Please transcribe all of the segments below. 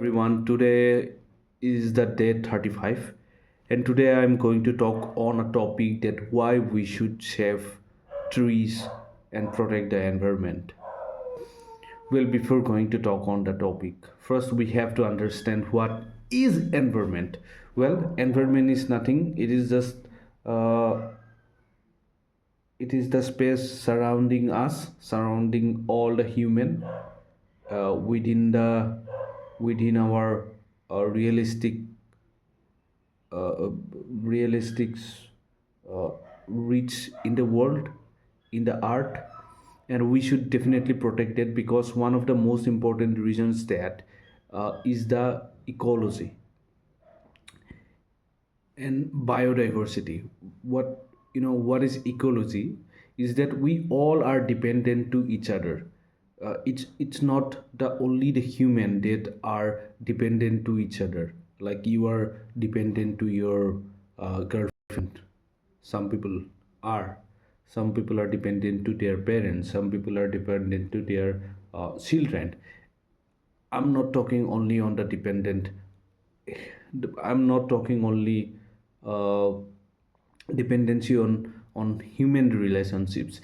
Everyone. Today is the day 35, and today I'm going to talk on a topic that why we should save trees and protect the environment. Well, before going to talk on the topic, first we have to understand what is environment. Well, environment is nothing. Uh, it is the space surrounding us, surrounding all the human within our realistic uh, realistic uh, reach in the world, in the art, and we should definitely protect it because one of the most important reasons that is the ecology and biodiversity. What is ecology is that we all are dependent to each other. It's not the only the human that are dependent to each other, like you are dependent to your girlfriend. Some people are. Some people are dependent to their parents. Some people are dependent to their children. I'm not talking only on the dependent. I'm not talking only uh, dependency on human relationships.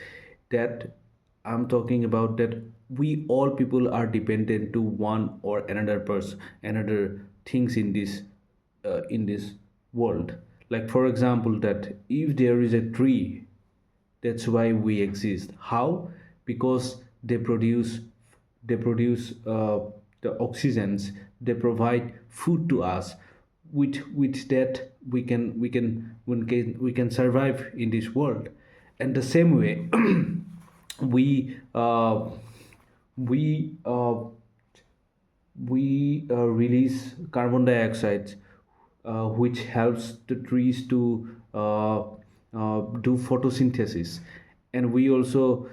That I'm talking about that we all people are dependent to one or another person, another things in this world. Like for example, that if there is a tree, that's why we exist. How? Because they produce the oxygens. They provide food to us. With that we can survive in this world. And the same way, we uh, we uh, we release carbon dioxide, which helps the trees to do photosynthesis. And uh, we also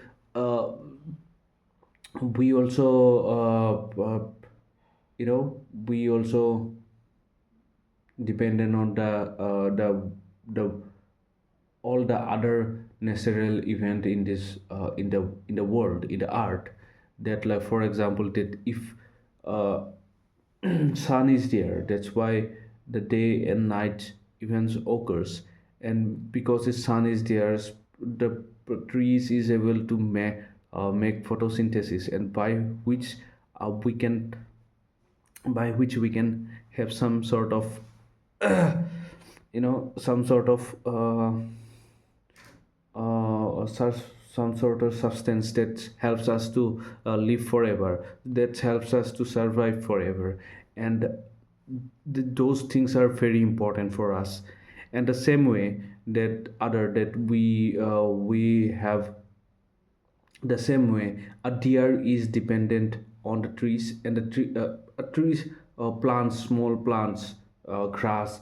dependent on the all the other natural event in this in the world, in the art. That, like for example, that if uh, sun is there, that's why the day and night events occurs. And because the sun is there, the trees is able to make photosynthesis, and we can by which we can have some sort of some sort of uh, sur- some sort of substance that helps us to live forever, that helps us to survive forever. And those things are very important for us. And the same way that we have, the same way a deer is dependent on the trees, and trees, plants, small plants, grass,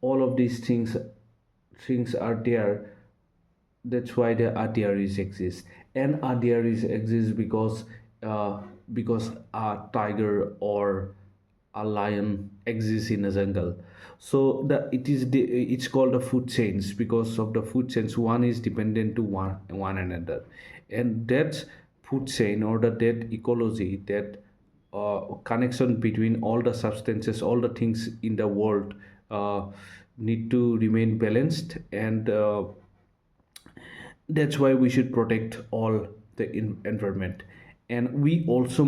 all of these things are there. That's why the RTRs exist. And RTRs exist because a tiger or a lion exists in a jungle. So it's called a food chains. Because of the food chains, one is dependent to one another. And that food chain, or that ecology, that connection between all the substances, all the things in the world, uh, need to remain balanced. And that's why we should protect all the environment. And we also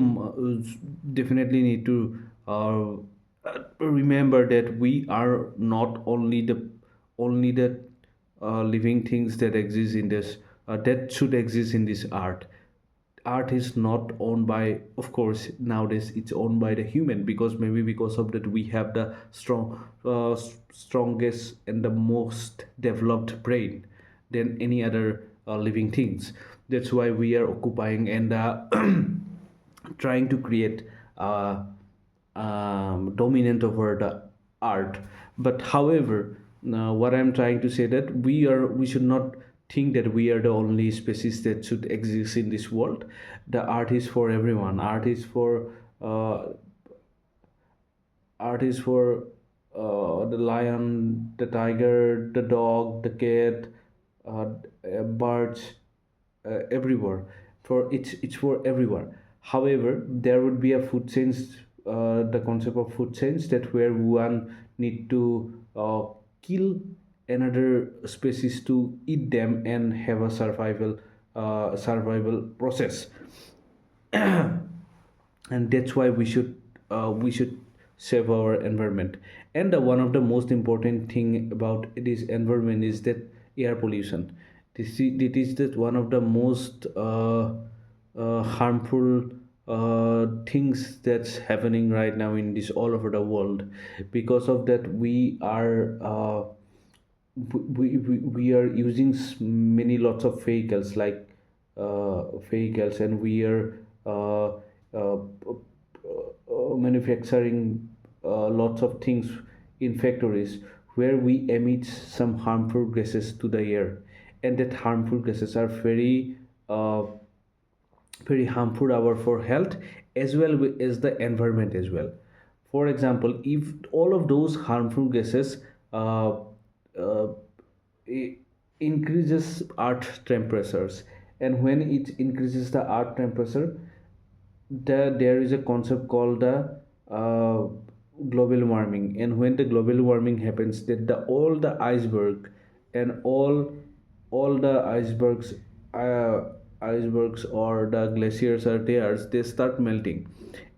definitely need to remember that we are not only the living things that exist in this, that should exist in this art. Art is not owned by, of course nowadays it's owned by the human, because maybe because of that we have the strongest and the most developed brain than any other living things. That's why we are occupying and trying to create dominant over the art. But however, what I'm trying to say, that we should not think that we are the only species that should exist in this world. The art is for everyone. Uh, art is for the lion, the tiger, the dog, the cat, uh, birds, everywhere. For it's for everyone. However, there would be a food chains the concept of food chains, that where one need to kill another species to eat them and have a survival process. And that's why we should save our environment. And one of the most important thing about this environment is that air pollution. It is that one of the most harmful things that's happening right now in this all over the world. Because of that, we are using many lots of vehicles, like vehicles, and we are manufacturing lots of things in factories, where we emit some harmful gases to the air. And that harmful gases are very harmful our for health, as well as the environment as well. For example, if all of those harmful gases uh, i- increases earth temperatures, and when it increases the earth temperature, there is a concept called the uh, global warming. And when the global warming happens, that the all the iceberg and all the uh, icebergs or the glaciers are there, they start melting.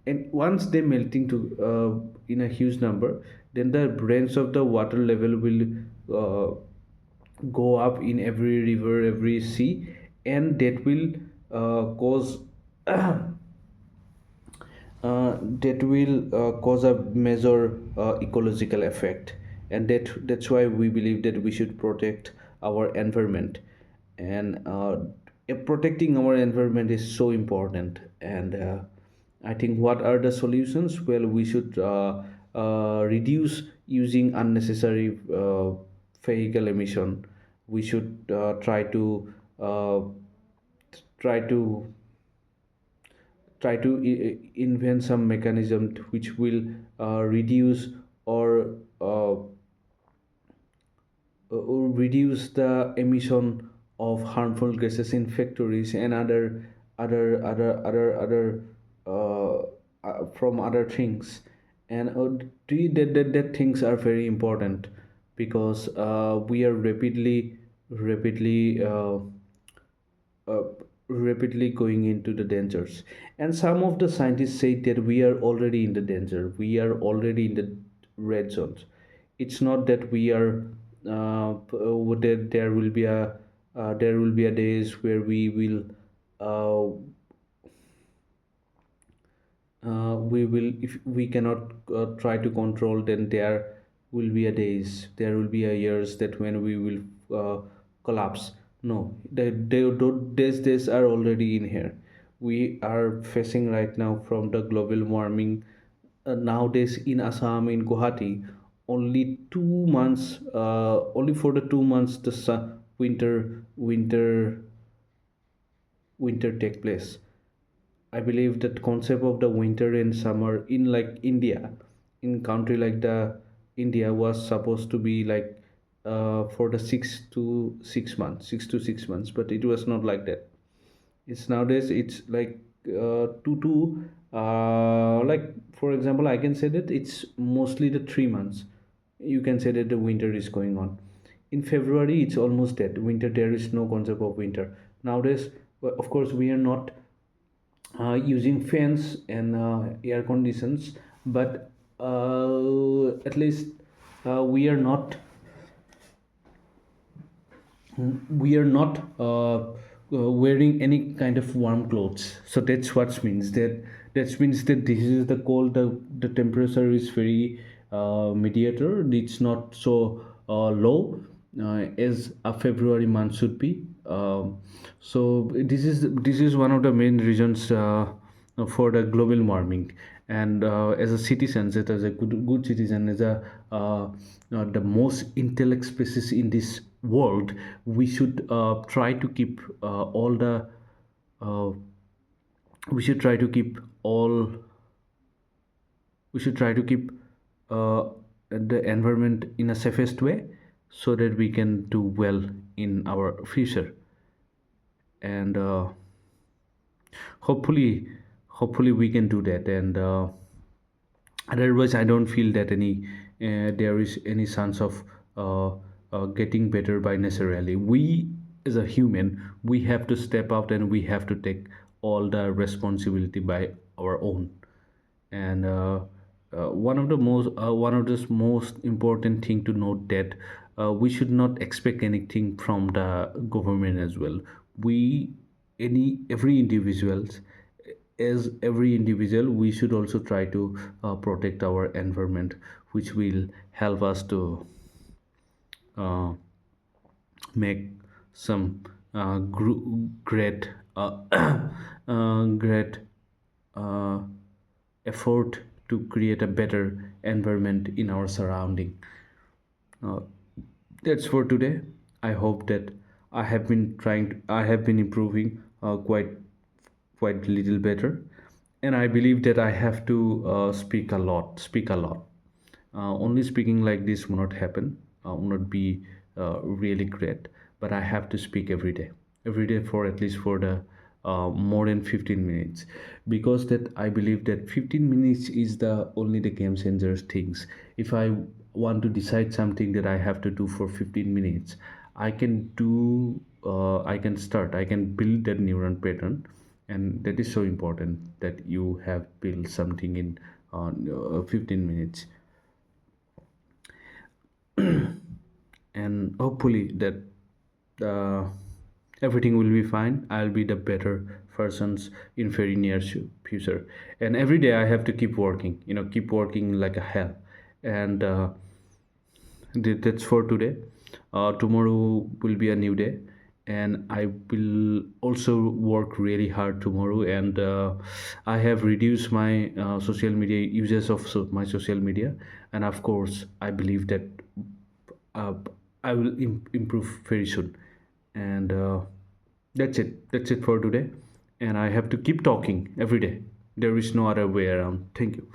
And once they melting to in a huge number, then the range of the water level will uh, go up in every river, every sea. And that will cause cause a major ecological effect. And that's why we believe that we should protect our environment. And protecting our environment is so important. And I think, what are the solutions? Well, we should reduce using unnecessary vehicle emission. We should uh, try to invent some mechanism which will reduce or reduce the emission of harmful gases in factories and other from other things. And that things are very important, because we are rapidly uh, rapidly going into the dangers. And some of the scientists say that we are already in the danger, we are already in the red zones. It's not that we are there will be a days where we will, if we cannot try to control, then there will be a years that when we will collapse. No, these days are already in here. We are facing right now from the global warming. Nowadays in Assam, in Guwahati, only for the 2 months the winter take place. I believe that concept of the winter and summer in like India, in country like the India, was supposed to be like for the 6 to 6 months, but it was not like that. It's nowadays it's like like, for example, I can say that it's mostly the 3 months. You can say that the winter is going on. In February, it's almost dead. Winter, there is no concept of winter nowadays. Well, of course, we are not using fans and air conditions, but at least we are not wearing any kind of warm clothes. So that's what means that this is the cold. The temperature is very mediator. It's not so low as a February month should be. So this is one of the main reasons for the global warming. And as a citizen, as a good citizen, as a the most intellect species in this world, we should try to keep all the uh, we should try to keep all we should try to keep uh, the environment in a safest way, so that we can do well in our future. And hopefully we can do that. And Otherwise I don't feel that there is any chance of uh, getting better by necessarily. We as a human, we have to step out and we have to take all the responsibility by our own. And one of the most important thing to note that we should not expect anything from the government as well. We any every individuals As every individual, we should also try to protect our environment, which will help us to uh, make some great great uh, effort to create a better environment in our surrounding. Uh, that's for today. I hope that I have been improving quite little better, and I believe that I have to speak a lot. Only speaking like this will not happen, will not be really great. But I have to speak every day for at least for the more than 15 minutes, because that I believe that 15 minutes is the only the game changer things. If I want to decide something that I have to do for 15 minutes, I can do. I can start. I can build that neuron pattern, and that is so important that you have built something in 15 minutes. And hopefully that uh, everything will be fine. I'll be the better persons in very near future. And every day I have to keep working, keep working like a hell. And that's for today. Tomorrow will be a new day, and I will also work really hard tomorrow. And I have reduced my social media uses of my social media. And of course I believe that uh, I will improve very soon. And that's it for today. And I have to keep talking every day. There is no other way around. Thank you.